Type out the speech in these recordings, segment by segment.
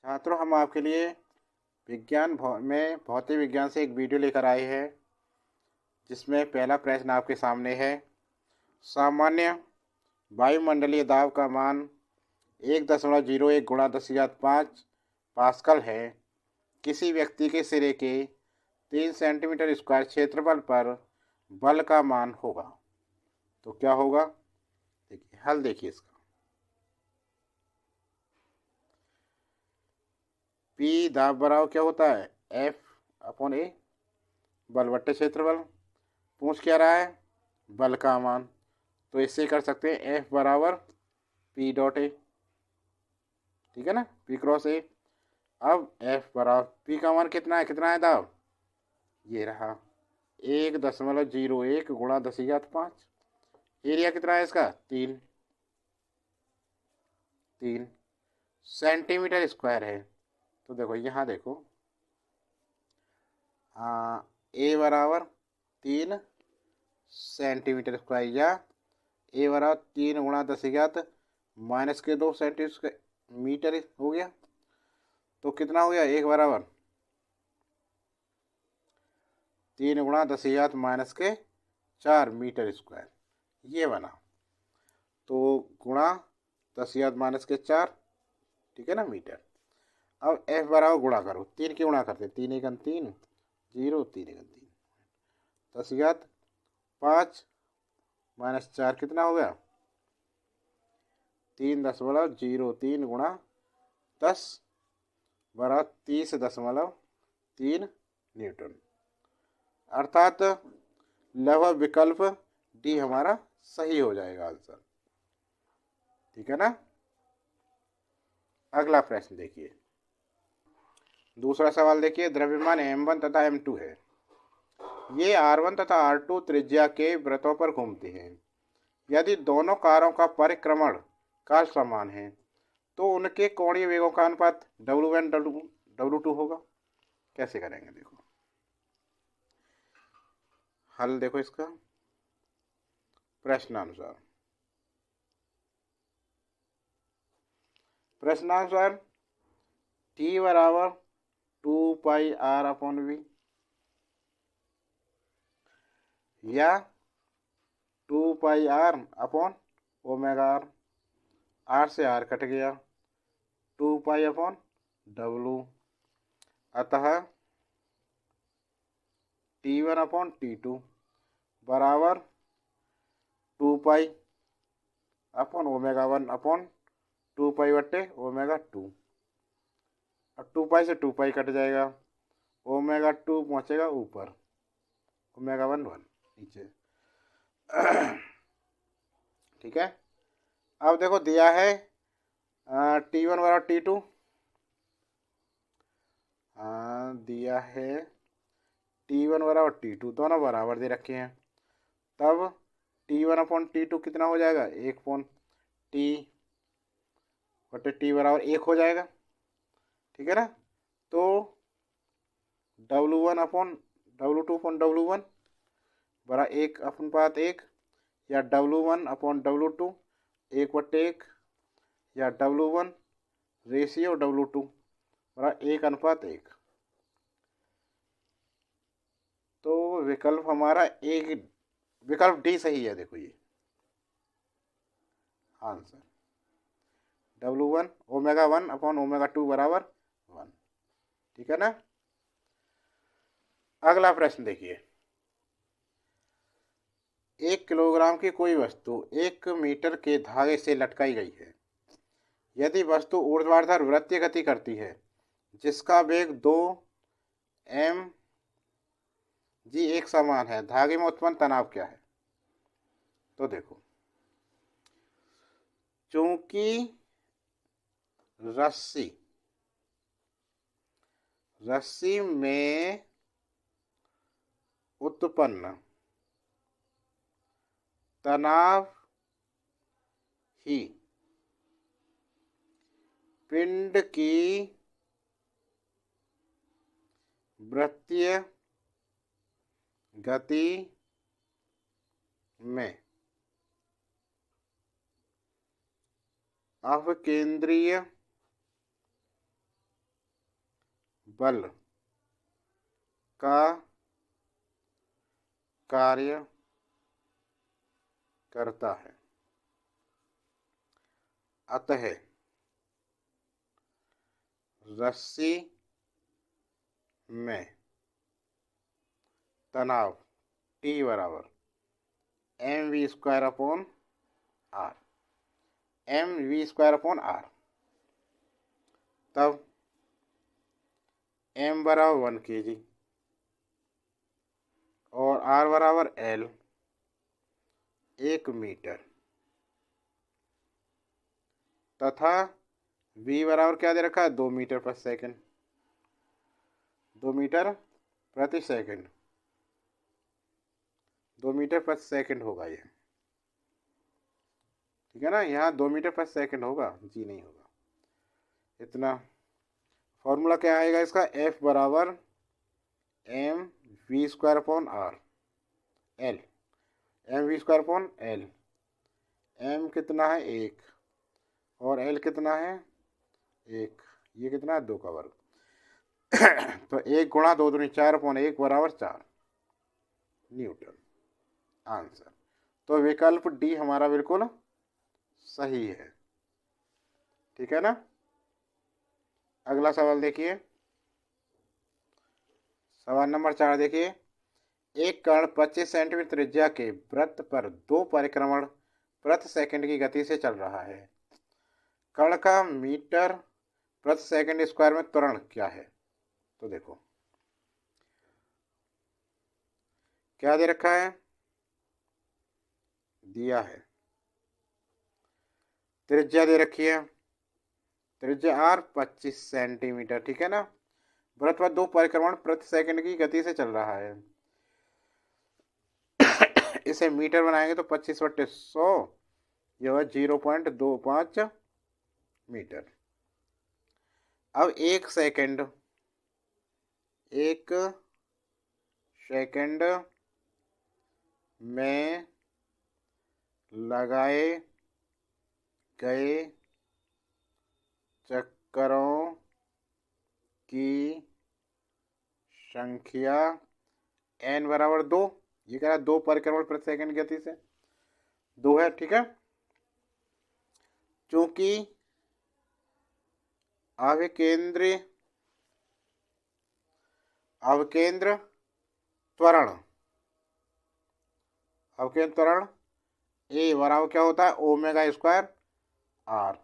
छात्रों, हम आपके लिए में भौतिक विज्ञान से एक वीडियो लेकर आए हैं, जिसमें पहला प्रश्न आपके सामने है। सामान्य वायुमंडलीय दाब का मान 1.01 गुणा 10⁵ पास्कल है। किसी व्यक्ति के सिरे के 3 सेंटीमीटर स्क्वायर क्षेत्रफल पर बल का मान होगा। तो क्या होगा? देखिए, हल देखिए इसका। पी दाब बराबर क्या होता है? F/A, बल बट्टे क्षेत्रफल। पूछ क्या रहा है? बल का मान। तो इससे कर सकते हैं F बराबर P.A, ठीक है ना, P क्रॉस A। अब F बराबर P का मान कितना है दाब? ये रहा 1.01 गुणा 10⁵ एरिया कितना है इसका? 3 सेंटीमीटर स्क्वायर है। तो देखो, यहाँ देखो, A बराबर 3 सेंटीमीटर स्क्वायर, या A बराबर 3 गुणा 10⁻² सेंटीमीटर हो गया। तो कितना हो गया? 1 बराबर 3 गुणा 10⁻⁴ मीटर स्क्वायर, ये बना। तो गुणा 10⁻⁴, ठीक है ना, मीटर। अब F बराबर गुणा करो, 3 की गुणा करते, 3 एकम 3, 0, 3 एकम 3, 10⁻⁵ कितना हो गया? 3.03 गुणा 10 बराबर 30.3 न्यूटन। अर्थात लगभग विकल्प डी हमारा सही हो जाएगा आंसर, ठीक है ना। अगला प्रश्न देखिए, दूसरा सवाल देखिए। द्रव्यमान m1 तथा m2 है। ये r1 तथा r2 त्रिज्या के वृत्तों पर घूमते हैं। यदि दोनों कारों का परिक्रमण काल समान है, तो उनके कोणीय वेगों का अनुपात W1 W2 होगा। कैसे करेंगे? देखो, हल देखो इसका प्रश्नानुसार T बराबर 2πr/v या 2πr/ωr, r से r कट गया, 2π/W। अतः T1/T2 बराबर 2π/1/2π/2। अब 2π से 2π कट जाएगा, ω2 पहुंचेगा ऊपर, ω1 1 नीचे। ठीक है। अब देखो, दिया है T1 बराबर T2, दिया है T1 बराबर T2, दोनों बराबर दे रखे हैं। तब T1/T2 कितना हो जाएगा? 1/T बराबर 1 हो जाएगा, ठीक है ना। तो W1/W2/W1 बराबर 1/1, या W1/W2 1/1, या W1 रेशियो W2 बराबर 1/1। तो विकल्प हमारा एक, विकल्प डी सही है। देखो, ये आंसर W1 ω1/ω2 बराबर 1, ठीक है ना। अगला प्रश्न देखिए। 1 किलोग्राम की कोई वस्तु 1 मीटर के धागे से लटकाई गई है। यदि वस्तु ऊर्ध्वाधर वृत्तीय गति करती है, जिसका वेग 2 mg एक समान है, धागे में उत्पन्न तनाव क्या है? तो देखो, चूंकि रस्सी में उत्पन्न तनाव ही पिंड की वृत्तीय गति में अपकेंद्रीय बल का कार्य करता है। अतः रस्सी में तनाव T बराबर mv² upon R, mv² upon R. तब m बराबर 1 kg और r बराबर L 1 मीटर तथा v बराबर क्या दे रखा है 2 मीटर प्रति सेकंड, 2 मीटर प्रति सेकंड, 2 मीटर प्रति सेकंड होगा ये, ठीक है ना। यहाँ 2 मीटर प्रति सेकंड होगा, जी नहीं होगा इतना। फॉर्मूला क्या आएगा इसका, F बराबर mv² upon R, L mv² upon L। m कितना है 1 और L कितना है 1, ये कितना है 2 का वर्ग। तो 1 गुणा 2 दूनी 4 अपॉन 1 बराबर 4 न्यूटन आंसर। तो विकल्प डी हमारा बिल्कुल सही है, ठीक है ना। अगला सवाल देखिए, सवाल नंबर 4 देखिए। एक कण 25 सेंटीमीटर त्रिज्या के वृत्त पर 2 परिक्रमण प्रति सेकंड की गति से चल रहा है। कण का मीटर प्रति सेकंड स्क्वायर में त्वरण क्या है। तो देखो क्या दे रखा है, दिया है त्रिज्या दे रखी है, त्रिज्या आर 25 सेंटीमीटर, ठीक है ना। वृत्त पर 2 परिक्रमण प्रति सेकंड की गति से चल रहा है। इसे मीटर बनाएंगे तो 25/100 यह 0.25 मीटर। अब 1 सेकंड में लगाए गए चक्करों की संख्या n बराबर 2, ये कह रहा है 2 परिक्रमण प्रति सेकंड की गति से 2 है, ठीक है। चूंकि अवकेंद्र त्वरण ए बराबर क्या होता है ω² r,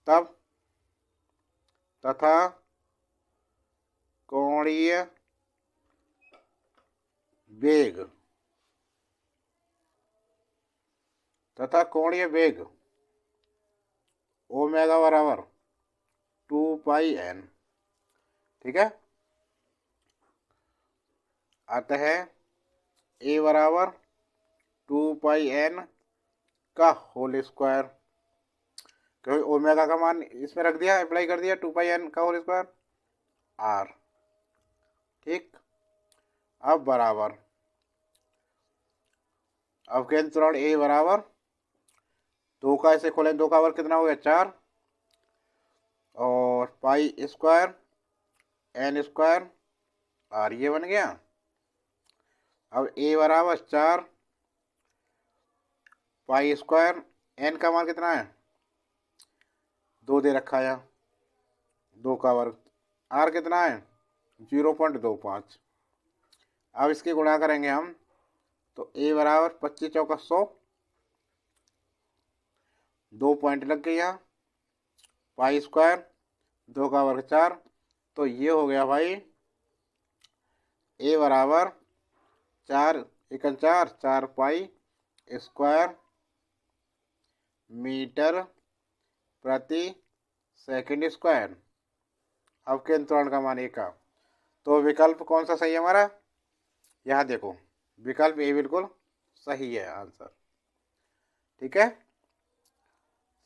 तब तथा कोणीय वेग ω बराबर 2πn, ठीक है। अतः a बराबर 2πn का होल स्क्वायर, क्योंकि ओमेगा का मान इसमें रख दिया, अप्लाई कर दिया, 2πn का होल स्क्वायर r, ठीक। अब बराबर अवकेंद्र त्वरण ए बराबर 2 का ऐसे खोलें, 2 का वर्ग कितना हो गया 4 और π² n² r, ये बन गया। अब a बराबर 4 π² n का मान कितना है 2 दे रखा है, 2 का वर्ग, r कितना है 0.25। अब इसकी गुणा करेंगे हम तो a बराबर 25 चौका 100, 2 पॉइंट लग गई यहाँ, π² 2 का वर्ग 4, तो ये हो गया भाई a बराबर 4 × 4 4π² मीटर प्रति सेकंड स्क्वायर। अवकेंद्र त्वरण का मान 1 का, तो विकल्प कौन सा सही है हमारा, यहाँ देखो विकल्प ए बिल्कुल सही है आंसर, ठीक है।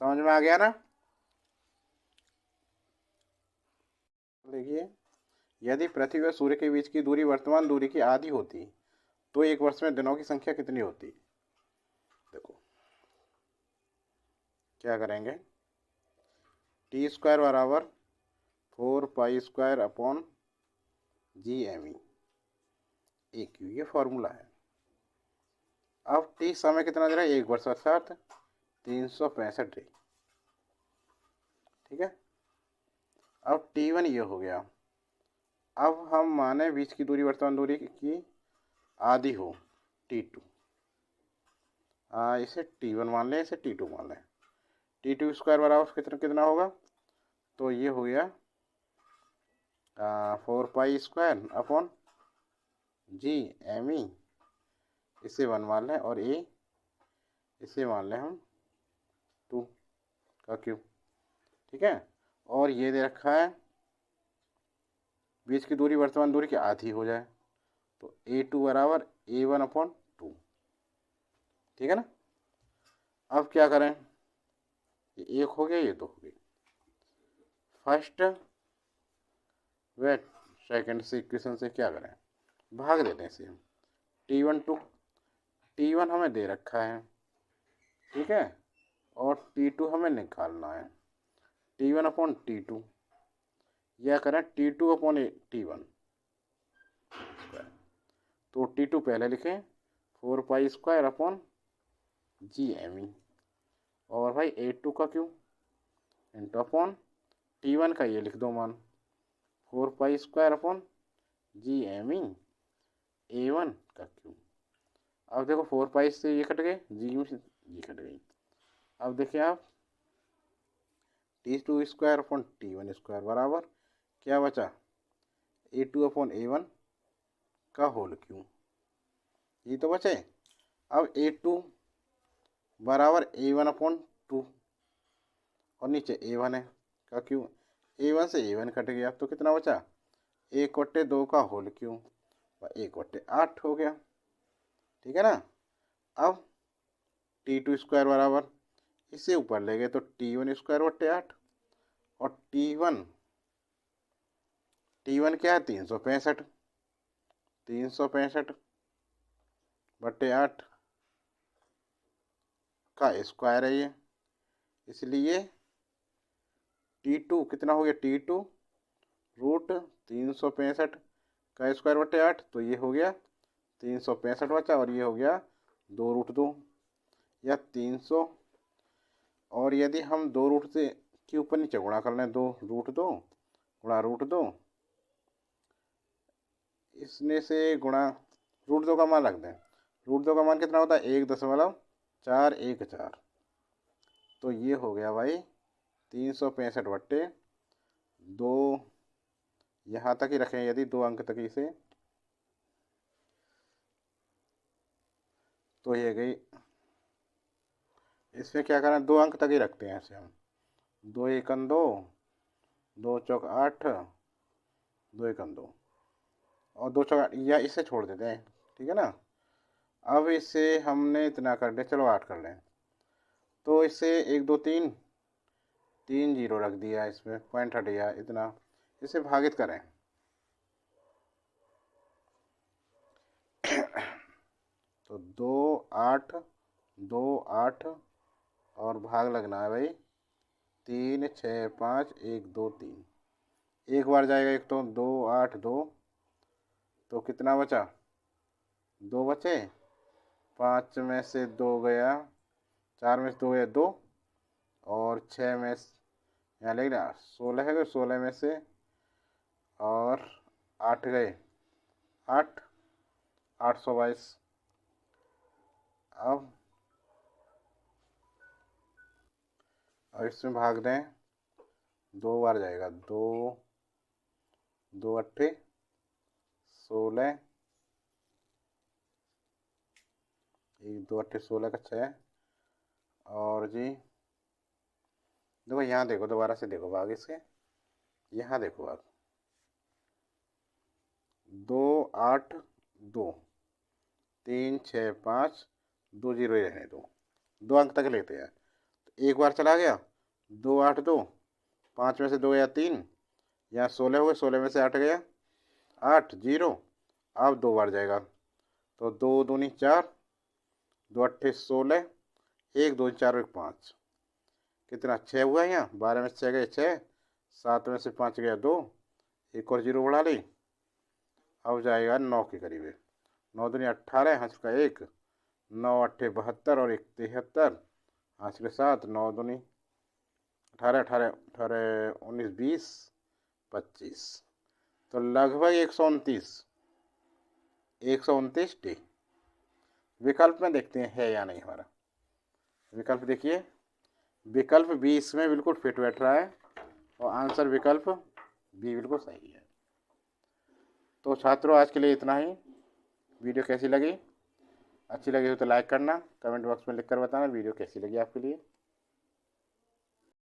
समझ में आ गया ना। देखिए, यदि पृथ्वी व सूर्य के बीच की दूरी वर्तमान दूरी की आधी होती तो एक वर्ष में दिनों की संख्या कितनी होती। देखो क्या करेंगे, T² बराबर 4 पाई² अपॉन GME AQ, ये फॉर्मूला है। अब टी समय कितना दे रहा है, 1 वर्ष अर्थात 365 डे। ठीक है, अब T1 ये हो गया। अब हम माने बीच की दूरी वर्तमान दूरी की आधी हो, T2। इसे T1 मान लें, इसे T2 मान लें। T2² बराबर कितना कितना होगा, तो ये हो गया 4 पाई² अपॉन GME, इसे 1 मान लें और A इसे मान लें हम 2 का क्यूब। ठीक है, और ये दे रखा है बीच की दूरी वर्तमान दूरी की आधी हो जाए, तो A2 बराबर A1 अपॉन 2। ठीक है ना। अब क्या करें, ये 1 हो गया, ये 2 हो गई। फर्स्ट व सेकंड से इक्वेशन से क्या करें, भाग देते हैं इसे हम। T1 हमें दे रखा है, ठीक है, और T2 हमें निकालना है। T1 अपॉन T2, यह करें T2 अपॉन T1, तो T2 पहले लिखें 4 पाई² अपॉन GME, और भाई A2 का क्यों इंटू अपॉन T1 का ये लिख दो मान 4 पाई² अपॉन GME A1 का क्यों। अब देखो 4 पाई से ये कट गए, GME से ये कट गई। अब देखिए आप T2² अपॉन T1² बराबर क्या बचा, A2 अपॉन A1 का होल क्यों, ये तो बचे। अब A2 बराबर A1 अपॉन 2 और नीचे A1 है का क्यों, A1 से A1 कट गया, तो कितना बचा, 1/2 का होल क्यों, 1/8 हो गया। ठीक है ना। अब T2² बराबर, इसे ऊपर ले गए तो T1²/8, और T1 क्या है, 365, 365/8 का स्क्वायर है ये, इसलिए T2 कितना हो गया, T2 √365 का स्क्वायर/8, तो ये हो गया 365 बचा, और ये हो गया 2√2 या 300। और यदि हम 2 से के ऊपर नीचे गुणा कर लें, 2√2 गुणा √2, इसमें से गुणा √2 का मान रख दें, √2 का मान कितना होता है, 1.414, तो ये हो गया भाई 365/2। यहाँ तक ही रखें, यदि 2 अंक तक इसे, तो ये गई। इसमें क्या करें, 2 अंक तक ही रखते हैं ऐसे हम, 2 एकम 2, 2 चौक 8, 2 एकम 2, और 2 चौक 8, या इसे छोड़ देते हैं। ठीक है ना। अब इसे हमने इतना कर दिया, चलो 8 कर लें, तो इसे 1 2 3 0 रख दिया, इसमें पॉइंट हट गया इतना, इसे भागित करें तो 2 8 2 8 और भाग लगना है भाई 3 6 5 1 2 3, एक बार जाएगा एक, तो 2 8 2, तो कितना बचा, 2 बचे, 5 में से 2 गया, 4 में से 2 गया 2, और 6 में यहाँ लेना 16 है, 16 में से और 8 गए 8, 822। अब इसमें भाग दें, 2 बार जाएगा, 2 2 अट्ठे 16, 1 2 अट्ठे 16 का 6, और जी देखो यहाँ देखो, दोबारा से देखो भाग इसके, यहाँ देखो आप 2 8 2 3 6 5 2 0 ही रहने दो, 2 अंक तक लेते हैं, तो एक बार चला गया 2 8 2, 5 में से 2 गया 3, यहाँ 16 हुए, 16 में से 8 गया 8 0, अब 2 बार जाएगा, तो 2 दूनी 4, 2 अट्ठे 16, 1 2 4 1 5, कितना 6 हुआ, यहाँ 12 में से 6 गए 6, 7 में से 5 गया 2, एक और 0 बढ़ा ली, अब जाएगा 9 के करीब है। 9 दूनी 18, हाथ का 1, 9 8 72 और 1 73, हाथ के 7, 9 दूनी 18, 18 18 19 20 25, तो लगभग 129 डी। विकल्प में देखते हैं है या नहीं हमारा। विकल्प देखिए, विकल्प बी इसमें बिल्कुल फिट बैठ रहा है और आंसर विकल्प बी बिल्कुल सही है। तो छात्रों आज के लिए इतना ही। वीडियो कैसी लगी? अच्छी लगी हो तो लाइक करना, कमेंट बॉक्स में लिखकर बताना वीडियो कैसी लगी आपके लिए।